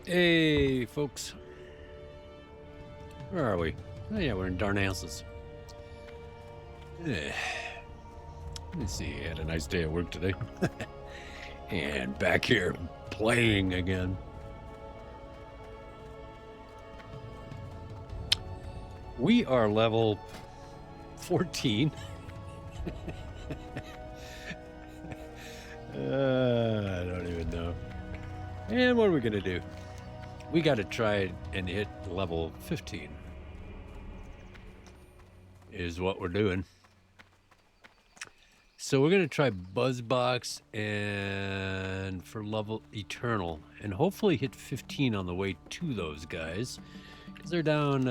Hey, folks. Where are we? Oh, yeah, we're in Darnassus. Let's see, I had a nice day at work today. And back here playing again. We are level 14. I don't even know. And what are we going to do? We got to try and hit level 15. Is what we're doing. So we're going to try Buzzbox and for level Eternal. And hopefully hit 15 on the way to those guys. Because they're down,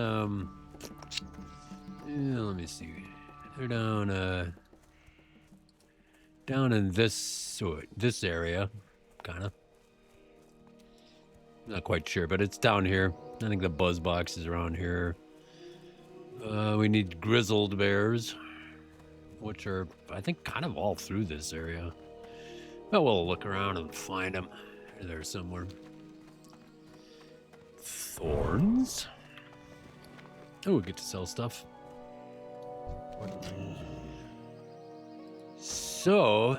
let me see. They're down, down in this area, kind of. Not quite sure, but it's down here. I think the Buzzbox is around here. We need grizzled bears, which are, I think, kind of all through this area. But we'll look around and find them. They're there somewhere. Thorns. Oh, we get to sell stuff. So,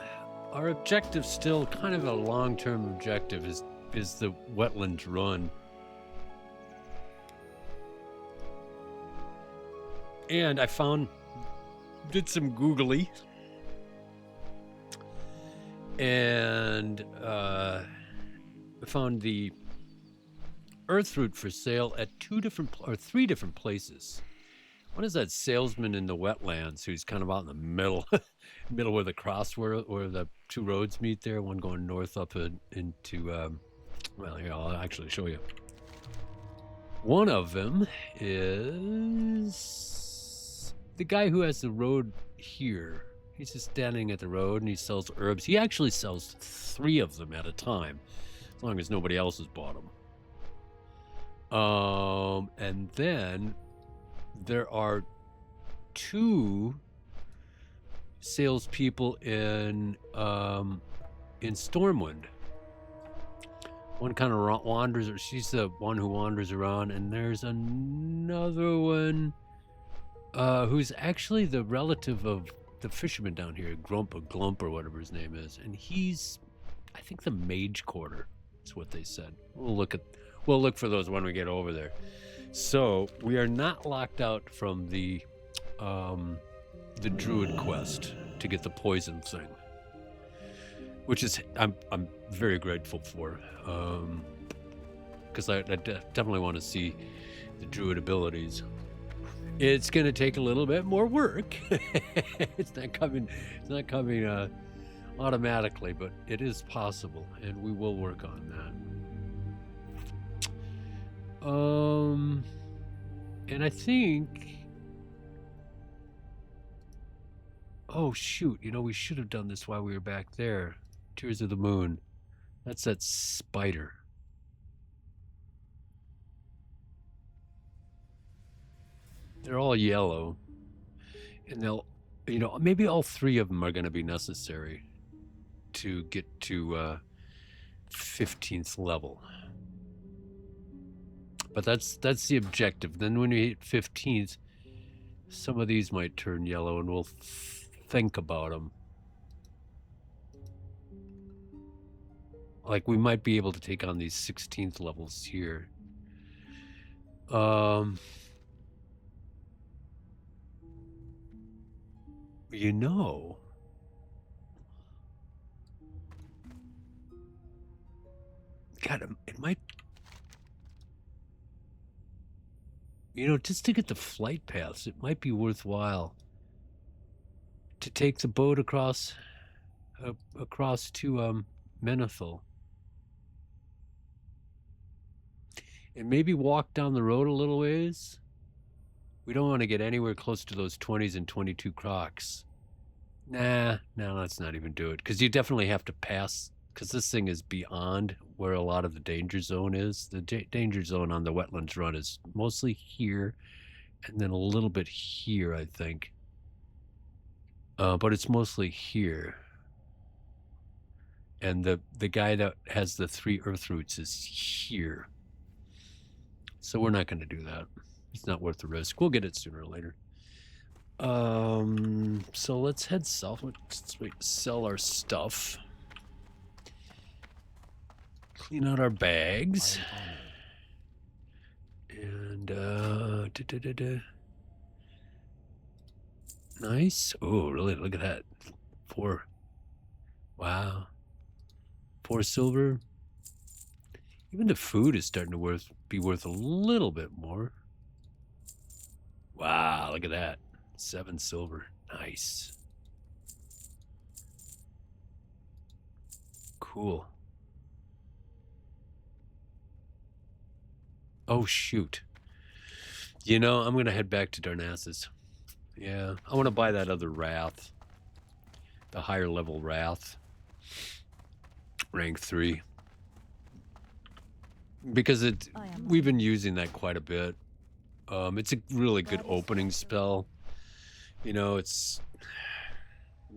our objective still, kind of a long-term objective, is the wetlands run. And I did some Googly, and found the earthroot for sale at three different places. One is that salesman in the wetlands who's kind of out in the middle, middle where the cross where the two roads meet there. One going north up into, well, here, I'll actually show you. One of them is the guy who has the road here. He's just standing at the road and he sells herbs. He actually sells 3 of them at a time, as long as nobody else has bought them. And then there are 2 salespeople in Stormwind. One kind of wanders, or she's the one who wanders around, and there's another one who's actually the relative of the fisherman down here, Glump or whatever his name is, and he's, I think, the Mage Quarter is what they said. We'll look for those when we get over there. So we are not locked out from the Druid quest to get the poison thing, which is I'm very grateful for, because I definitely want to see the Druid abilities. It's going to take a little bit more work. It's not coming automatically, but it is possible, and we will work on that. And I think, oh shoot, we should have done this while we were back there. Tears of the Moon. That's that spider. They're all yellow. And they'll, maybe all 3 of them are going to be necessary to get to 15th level. But that's the objective. Then when we hit 15th, some of these might turn yellow, and we'll think about them. Like, we might be able to take on these 16th levels here. God, it might, just to get the flight paths, it might be worthwhile to take the boat across to Menethil, and maybe walk down the road a little ways. We don't want to get anywhere close to those 20s and 22 crocs. No, let's not even do it, because you definitely have to pass, because this thing is beyond where a lot of the danger zone is. The danger zone on the wetlands run is mostly here, and then a little bit here, I think. But it's mostly here. And the guy that has the 3 earth roots is here. So we're not going to do that. It's not worth the risk. We'll get it sooner or later. So let's head south. Let's sell our stuff. Clean out our bags. And, nice. Oh, really? Look at that. 4. Wow. 4 silver. Even the food is starting to be worth a little bit more. Wow, look at that. 7 silver. Nice. Cool. Oh, shoot. You know, I'm going to head back to Darnassus. Yeah, I want to buy that other Wrath. The higher level Wrath. Rank 3. Because we've been using that quite a bit. It's a really good opening spell. You know,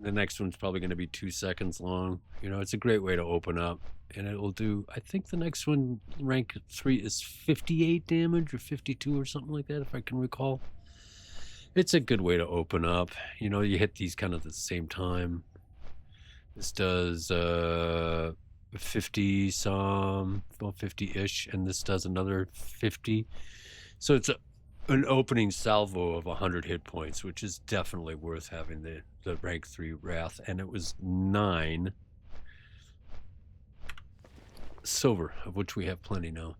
the next one's probably going to be 2 seconds long. You know, it's a great way to open up. And it will do, I think the next one, rank 3, is 58 damage or 52 or something like that, if I can recall. It's a good way to open up. You know, you hit these kind of at the same time. This does 50 some, well, 50-ish, and this does another 50. So it's an opening salvo of 100 hit points, which is definitely worth having the rank 3 Wrath. And it was 9 silver, of which we have plenty now.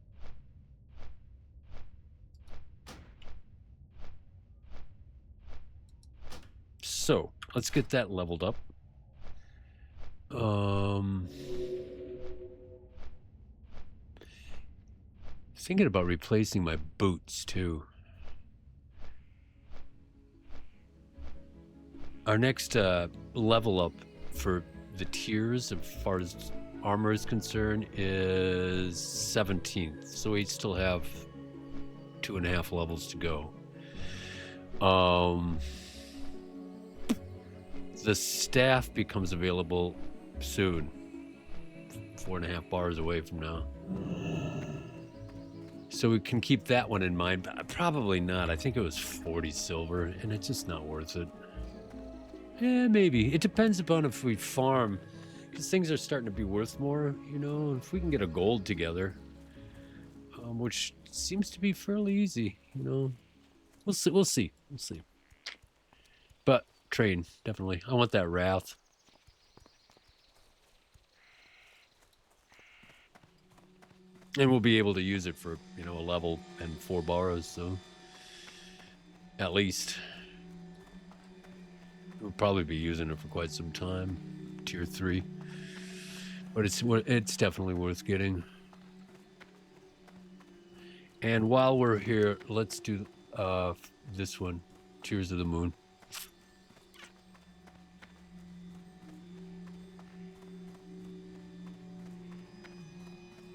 So let's get that leveled up. Thinking about replacing my boots too. Our next level up for the tiers, as far as armor is concerned, is 17th. So we still have 2.5 levels to go. The staff becomes available soon. 4.5 bars away from now. So we can keep that one in mind, but probably not. I think it was 40 silver, and it's just not worth it. Yeah, maybe. It depends upon if we farm, because things are starting to be worth more, you know. If we can get a gold together, which seems to be fairly easy, you know. We'll see. We'll see. We'll see. But trade, definitely. I want that Wrath. And we'll be able to use it for, you know, a level and 4 bars, so at least. We'll probably be using it for quite some time. Tier 3. But it's definitely worth getting. And while we're here, let's do this one, Tears of the Moon.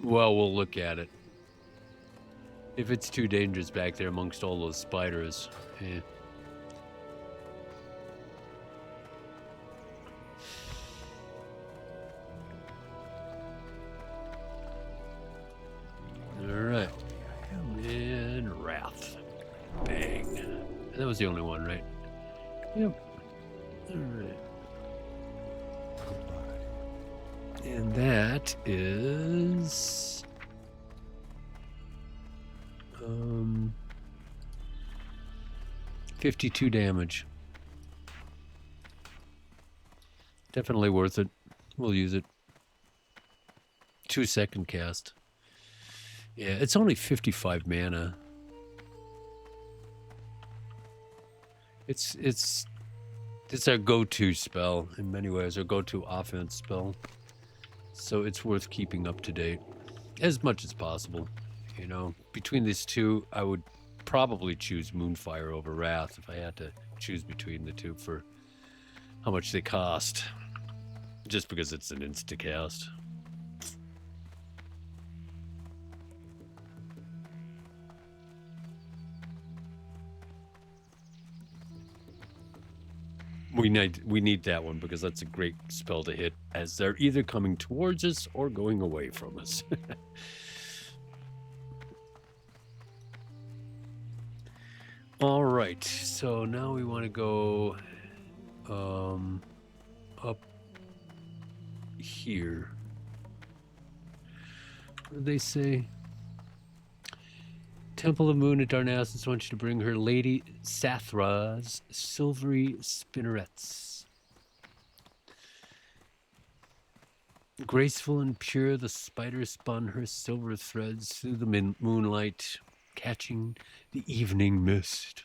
Well, we'll look at it. If it's too dangerous back there amongst all those spiders, eh. Alright. And Wrath. Bang. And that was the only one, right? Yep. Alright. And that is 52 damage. Definitely worth it. We'll use it. 2-second cast. Yeah, it's only 55 mana. It's our go-to spell in many ways, our go-to offense spell. So it's worth keeping up to date as much as possible. You know, between these two, I would probably choose Moonfire over Wrath if I had to choose between the two for how much they cost. Just because it's an insta-cast. We need that one because that's a great spell to hit as they're either coming towards us or going away from us. All right, so now we want to go up here. What did they say? Temple of Moon at Darnassus wants you to bring her Lady Sathra's silvery spinnerets. Graceful and pure, the spider spun her silver threads through the moonlight, catching the evening mist.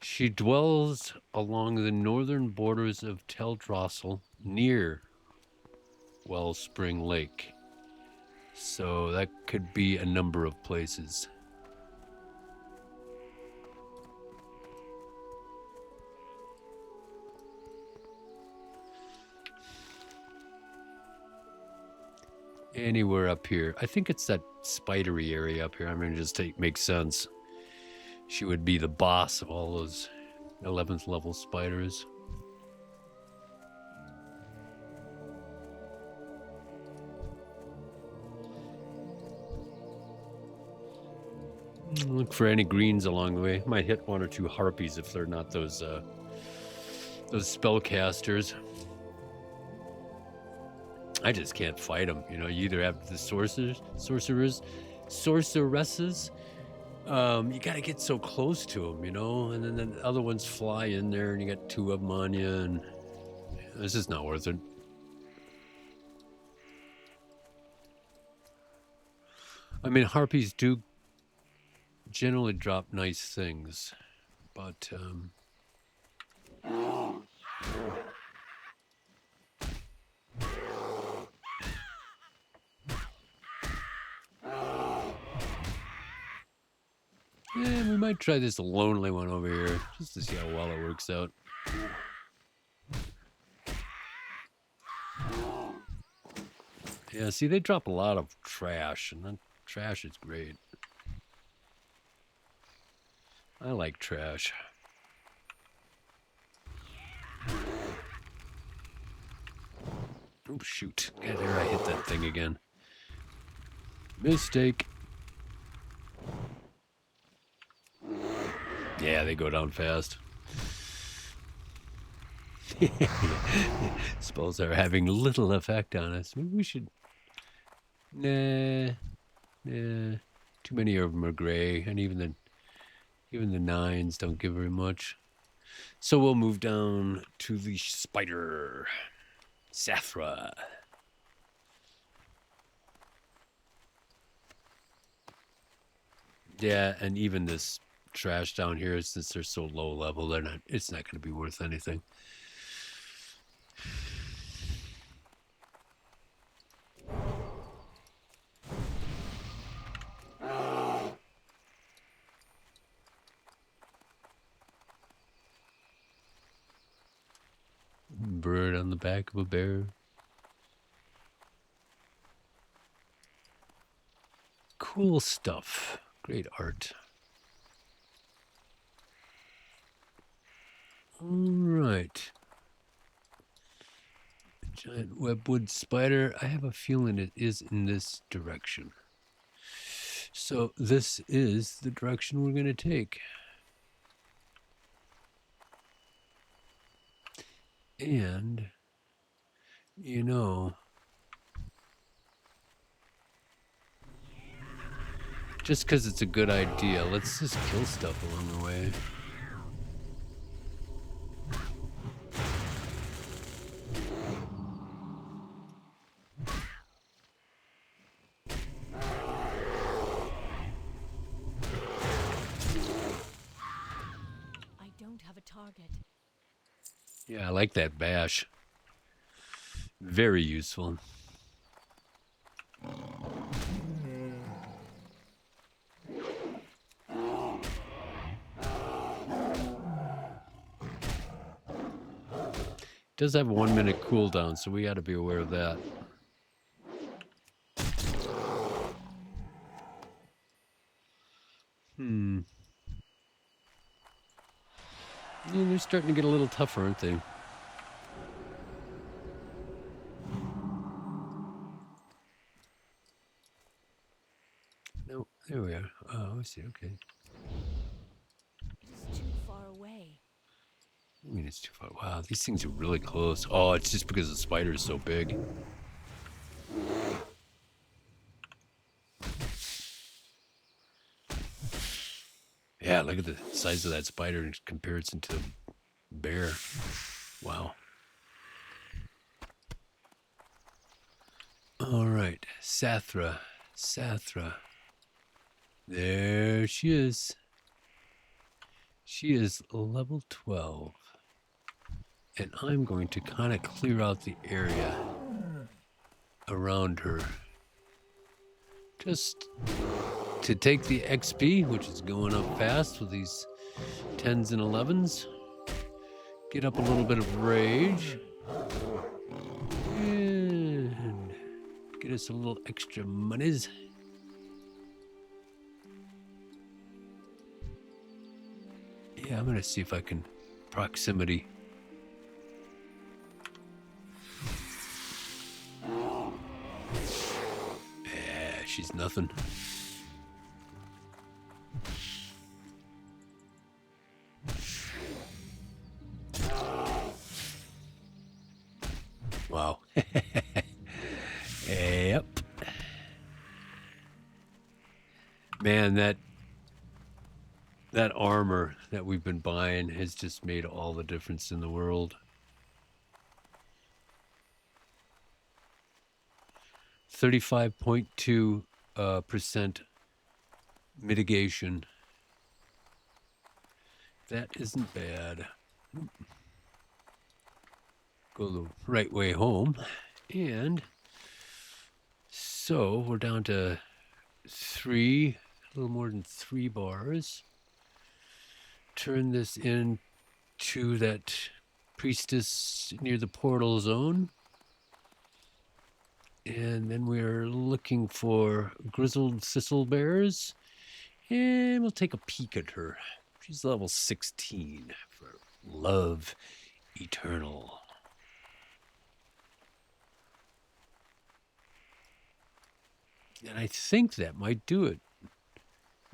She dwells along the northern borders of Teldrassil, near Wellspring Lake. So that could be a number of places. Anywhere up here. I think it's that spidery area up here. I'm going to just make sense. She would be the boss of all those 11th level spiders. Look for any greens along the way. Might hit one or two harpies if they're not those spellcasters. I just can't fight them. You know, you either have the sorceresses. You got to get so close to them, you know, and then the other ones fly in there, and you got two of them on you, and this is not worth it. I mean, harpies do generally drop nice things, but yeah, we might try this lonely one over here just to see how well it works out. Yeah, see, they drop a lot of trash, and that trash is great. I like trash. Oh, shoot. Yeah, there I hit that thing again. Mistake. Yeah, they go down fast. Spells are having little effect on us. Maybe we should... Nah. Too many of them are gray, and even the 9s don't give very much. So we'll move down to the spider. Sathra. Yeah, and even this trash down here, since they're so low level, it's not going to be worth anything. Bird on the back of a bear. Cool stuff. Great art. All right. Giant webwood spider. I have a feeling it is in this direction. So this is the direction we're going to take. And, you know, just because it's a good idea, let's just kill stuff along the way. I don't have a target. Yeah, I like that bash. Very useful. Does have a 1 minute cooldown, so we got to be aware of that. Yeah, they're starting to get a little tougher, aren't they? No, there we are. Oh, I see. Okay. It is too far away. I mean, it's too far. Wow, these things are really close. Oh, it's just because the spider is so big. Yeah, look at the size of that spider in comparison to the bear. Wow. All right, Sathra. Sathra. There she is. She is level 12. And I'm going to kind of clear out the area around her. Just to take the XP, which is going up fast with these 10s and 11s. Get up a little bit of rage. And get us a little extra monies. Yeah, I'm going to see if I can proximity. Yeah, she's nothing. Wow. Yep. Man, that armor that we've been buying has just made all the difference in the world. 35.2% mitigation. That isn't bad. Go the right way home. And so we're down to 3, a little more than 3 bars. Turn this into that priestess near the portal zone. And then we're looking for grizzled thistle bears. And we'll take a peek at her. She's level 16 for love eternal. And I think that might do it.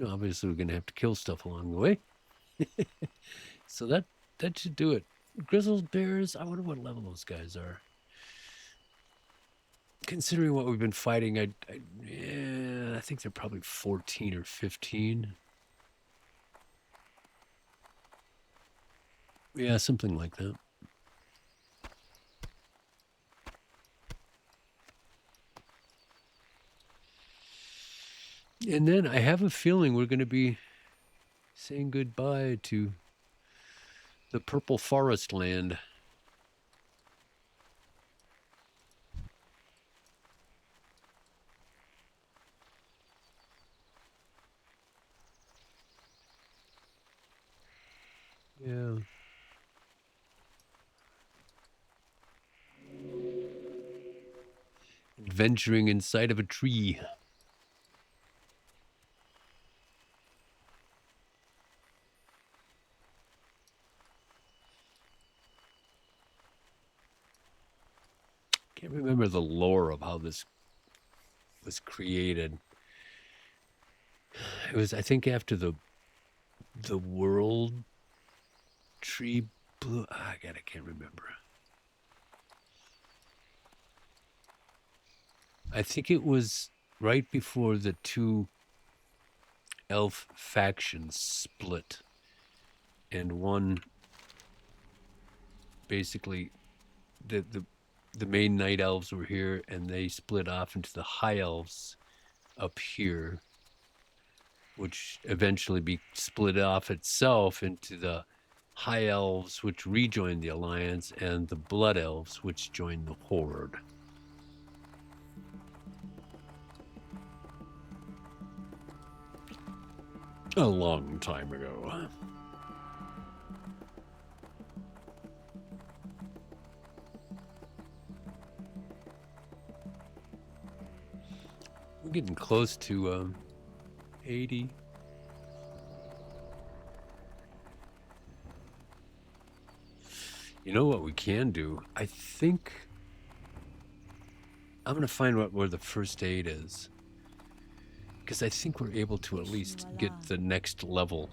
Obviously, we're going to have to kill stuff along the way. So that should do it. Grizzled bears, I wonder what level those guys are. Considering what we've been fighting, I think they're probably 14 or 15. Yeah, something like that. And then I have a feeling we're going to be saying goodbye to the purple forest land. Yeah. Adventuring inside of a tree. Can't remember the lore of how this was created. It was, I think, after the world tree blew. I can't remember. I think it was right before the 2 elf factions split, and one basically the main night elves were here, and they split off into the high elves up here, which eventually be split off itself into the high elves, which rejoined the alliance, and the blood elves, which joined the horde. A long time ago. We're getting close to 80. You know what we can do? I think I'm going to find out where the first aid is. because I think we're able to at least get the next level.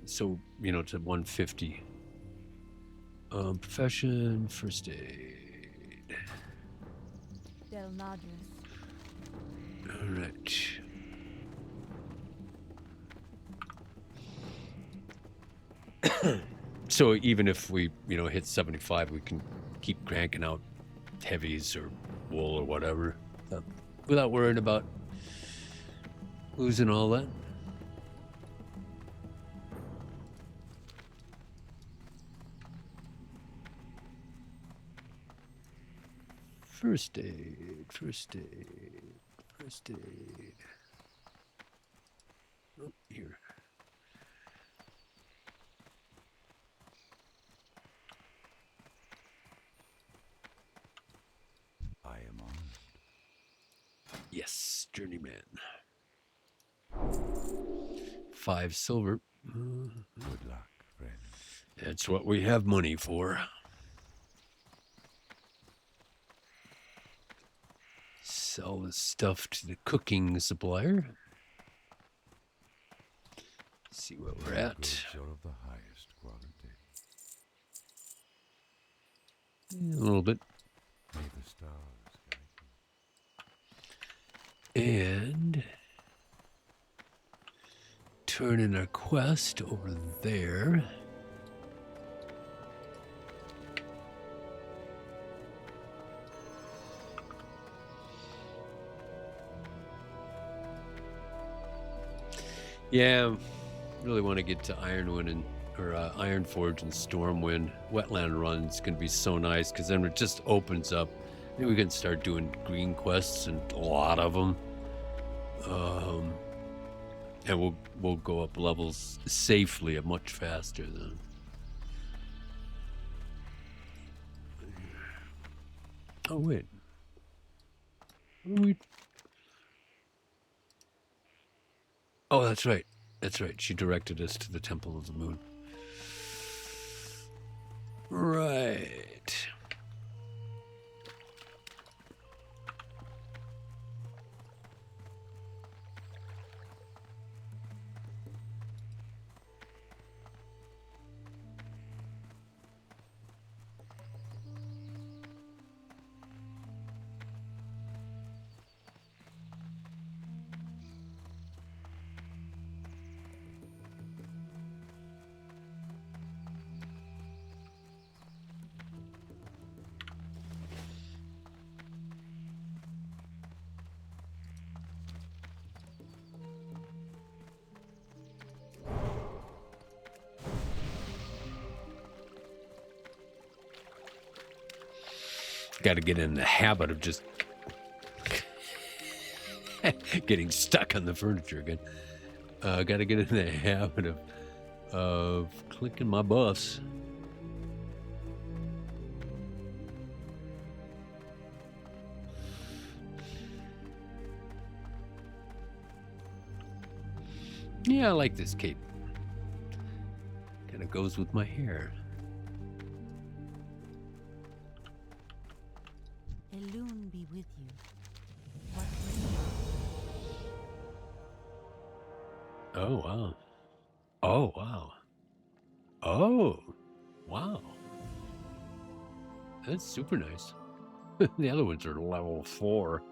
So, you know, to 150. Profession, first aid. Del Nadres. All right. So even if we, you know, hit 75, we can keep cranking out heavies or wool or whatever without worrying about losing all that. First aid, first aid, first aid. Oh, here. I am on. Yes, journeyman. 5 silver. Good luck, friend. That's what we have money for. Sell the stuff to the cooking supplier. See where we're at. Goods are of the highest quality. A little bit. May the stars guide you. And turn in our quest over there. Yeah, really want to get to Ironwind and Ironforge and Stormwind. Wetland Run's gonna be so nice because then it just opens up. Maybe we can start doing green quests and a lot of them. And we'll go up levels safely and much faster then. Oh wait. Oh, that's right. That's right. She directed us to the Temple of the Moon. Right. Got to get in the habit of just getting stuck on the furniture again. Got to get in the habit of clicking my buffs. Yeah, I like this cape. Kind of goes with my hair. Elune be with you. What Oh, wow. Oh, wow. Oh, wow. That's super nice. The other ones are level 4.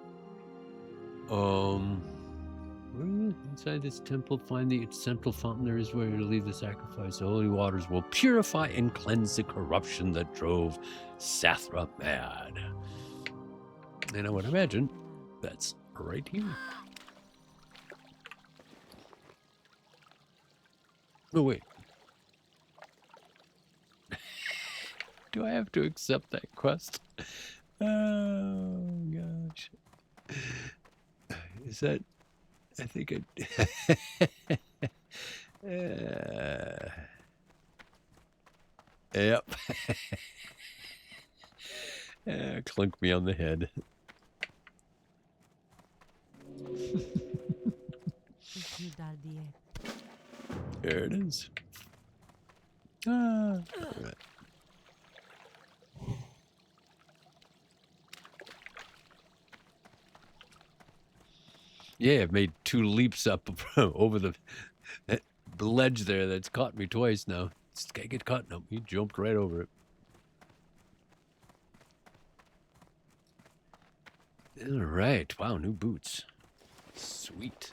Inside this temple, find the central fountain. There is where you leave the sacrifice. The holy waters will purify and cleanse the corruption that drove Sathra mad. And I would imagine that's right here. Oh, wait. Do I have to accept that quest? Oh, gosh. Is that... I think yep. Clunk me on the head. There it is. Right. Yeah, I've made 2 leaps up over the ledge there that's caught me twice now. This guy get caught. No, he jumped right over it. All right. Wow, new boots. Sweet.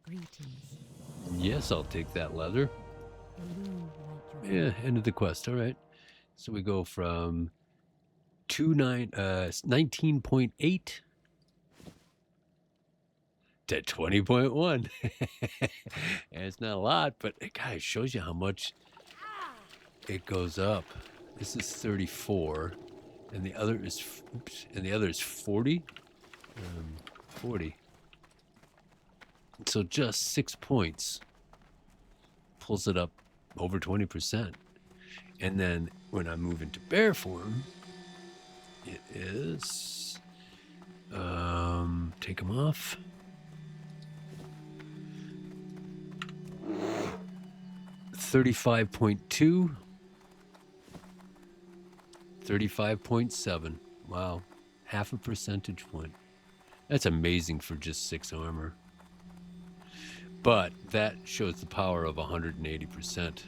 Greetings. Yes, I'll take that leather. Illume like your Yeah, end of the quest. All right. So we go from 19.8 to 20.1. And it's not a lot, but it kind of shows you how much it goes up. This is 34, and the other is 40. 40. So just 6 points pulls it up over 20%. And then when I move into bear form, it is take them off. 35.2, 35.7. Wow, half a percentage point. That's amazing for just 6 armor. But that shows the power of 180%.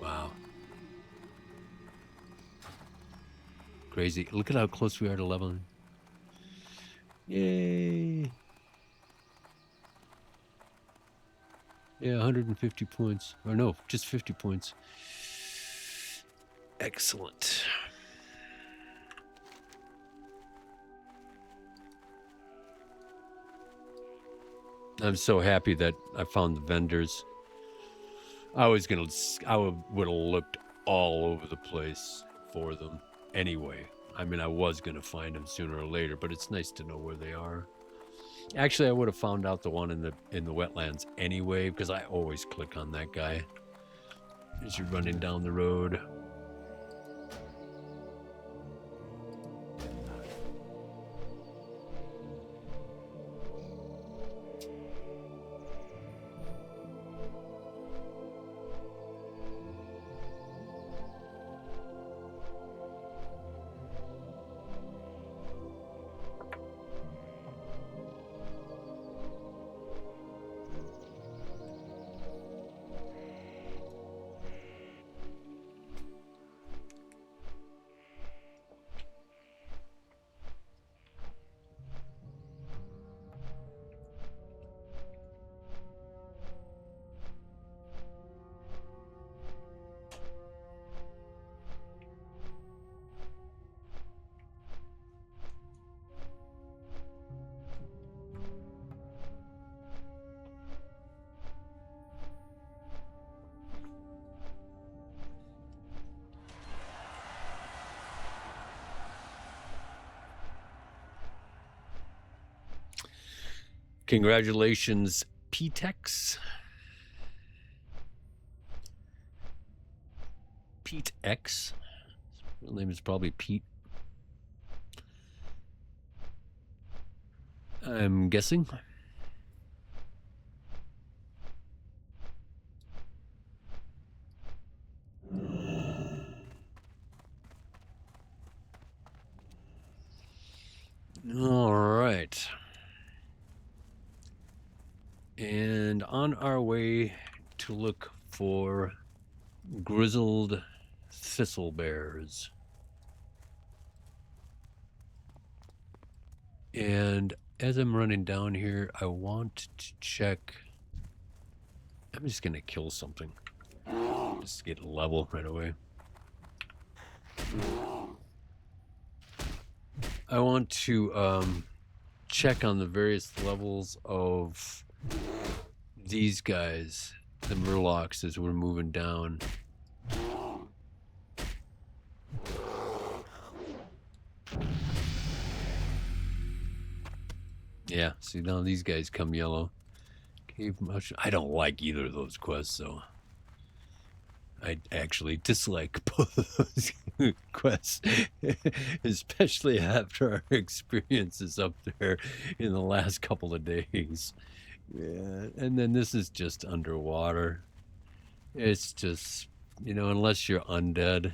Wow. Crazy. Look at how close we are to leveling. Yay. Yeah, 150 points. Or no, just 50 points. Excellent. I'm so happy that I found the vendors. I would have looked all over the place for them anyway. I mean, I was going to find them sooner or later, but it's nice to know where they are. Actually, I would have found out the one in the wetlands anyway, because I always click on that guy as you're running down the road. Congratulations, P-Tex. Pete X. His real name is probably Pete. I'm guessing. All right. And on our way to look for grizzled thistle bears. And as I'm running down here, I want to check. I'm just going to kill something. Just to get a level right away. I want to check on the various levels of these guys, the murlocs, as we're moving down. Yeah, see, now these guys come yellow. Cave mushroom. I don't like either of those quests, so I actually dislike both of those quests, especially after our experiences up there in the last couple of days. Yeah, and then this is just underwater. It's just, you know, unless you're undead,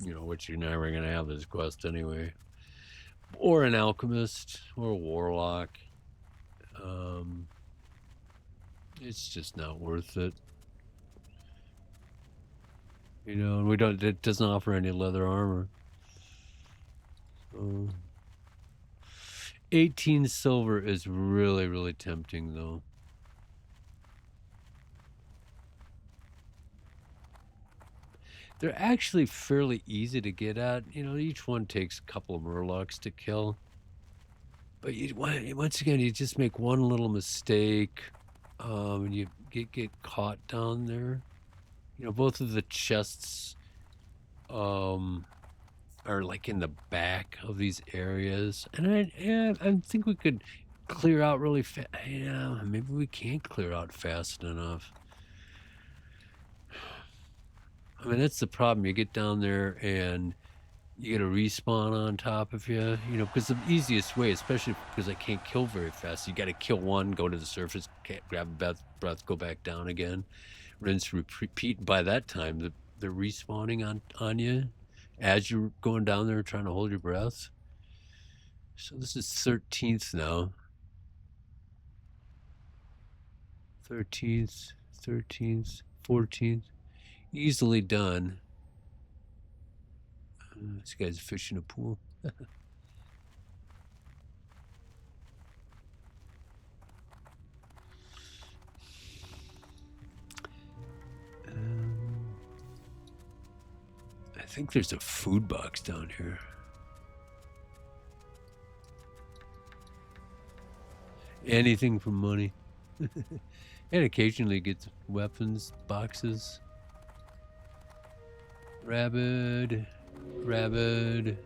You know, which you're never going to have this quest anyway. Or an alchemist, or a warlock. It's just not worth it. You know, and we don't. It doesn't offer any leather armor. So 18 silver is really, really tempting, though. They're actually fairly easy to get at. You know, each one takes a couple of murlocs to kill. But once again, you just make one little mistake, and you get caught down there. You know, both of the chests are like in the back of these areas, and I think we could clear out really fast. Yeah, maybe we can't clear out fast enough. I mean, that's the problem. You get down there and you get a respawn on top of you, you know, because the easiest way, especially because I can't kill very fast, you got to kill one, go to the surface, grab a breath, go back down again, rinse, repeat. By that time, they're respawning on you as you're going down there trying to hold your breath. So this is 13th now. 13th, 13th, 14th. Easily done. This guy's fishing a pool. I think there's a food box down here. Anything for money. And occasionally gets weapons boxes. Rabid. Rabid.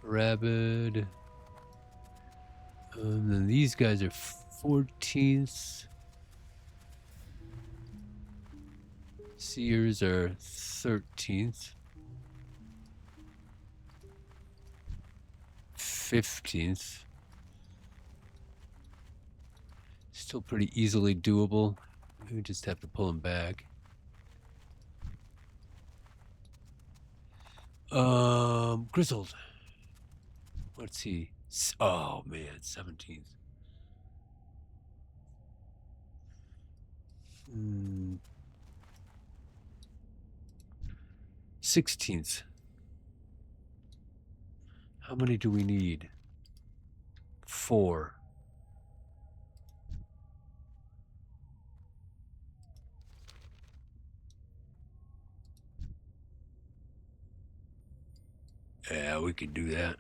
Rabid. And then these guys are 14th. Seers are 13th. 15th. Still pretty easily doable. We just have to pull them back. Grizzled. Let's see. Oh man, 17th. 16th. How many do we need? 4. Yeah, we could do that.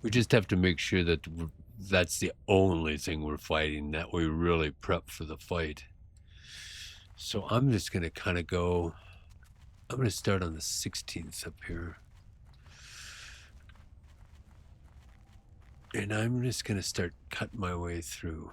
We just have to make sure that that's the only thing we're fighting, that we really prep for the fight. So I'm just going to kind of go, I'm going to start on the 16th up here. And I'm just going to start cutting my way through.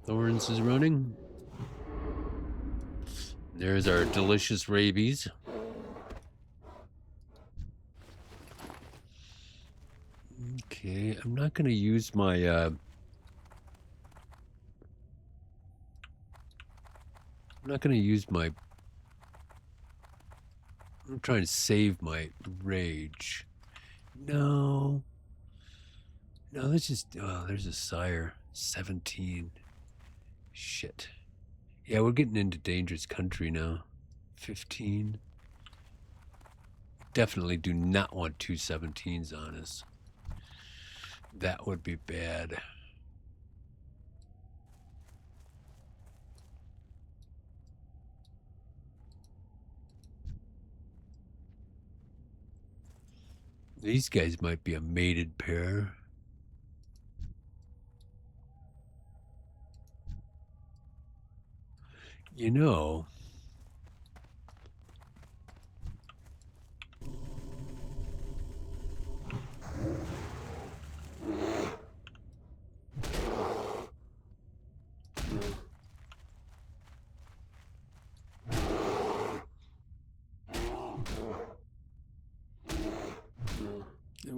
Thorns is running. There's our delicious rabies. Okay, I'm not going to use my I'm not going to use my, I'm trying to save my rage. No, let's just, oh, there's a sire. 17. Shit. Yeah, we're getting into dangerous country now. 15. Definitely do not want 2 17s on us. That would be bad. These guys might be a mated pair. You know,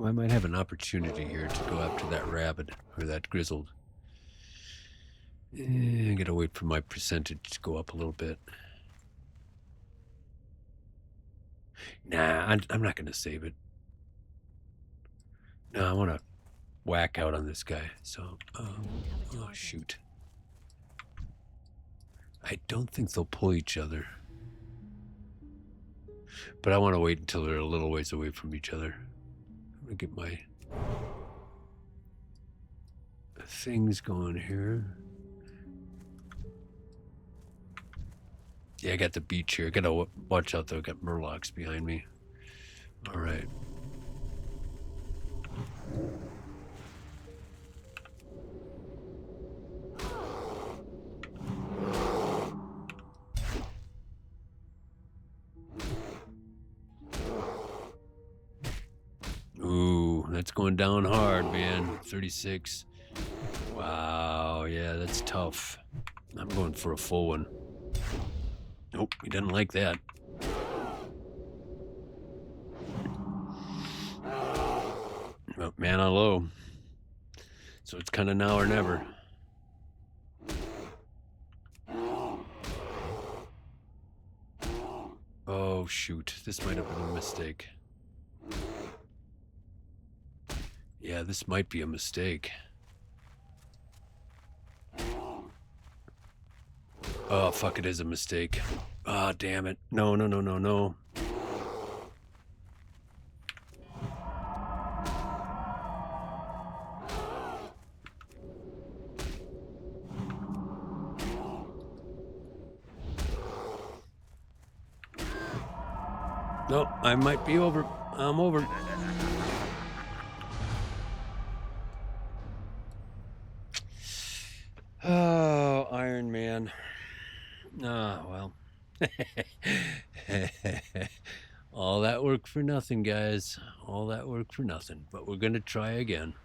I might have an opportunity here to go after that rabbit or that grizzled. I gotta wait for my percentage to go up a little bit. Nah, I'm not gonna save it. No, I want to whack out on this guy. So, oh shoot. I don't think they'll pull each other. But I want to wait until they're a little ways away from each other. I'm gonna get my things going here. Yeah, I got the beach here. I gotta watch out though. I got murlocs behind me. All right. Ooh, that's going down hard, man. 36. Wow, yeah, that's tough. I'm going for a full one. Nope, he doesn't like that. Well, mana low. So it's kind of now or never. Oh, shoot. This might have been a mistake. Yeah, this might be a mistake. Oh, fuck, it is a mistake. Ah, damn it. No, no, no, no, no. No, I might be over. I'm over. Oh, Iron Man. Ah, well. All that work for nothing, guys. All that work for nothing. But we're going to try again.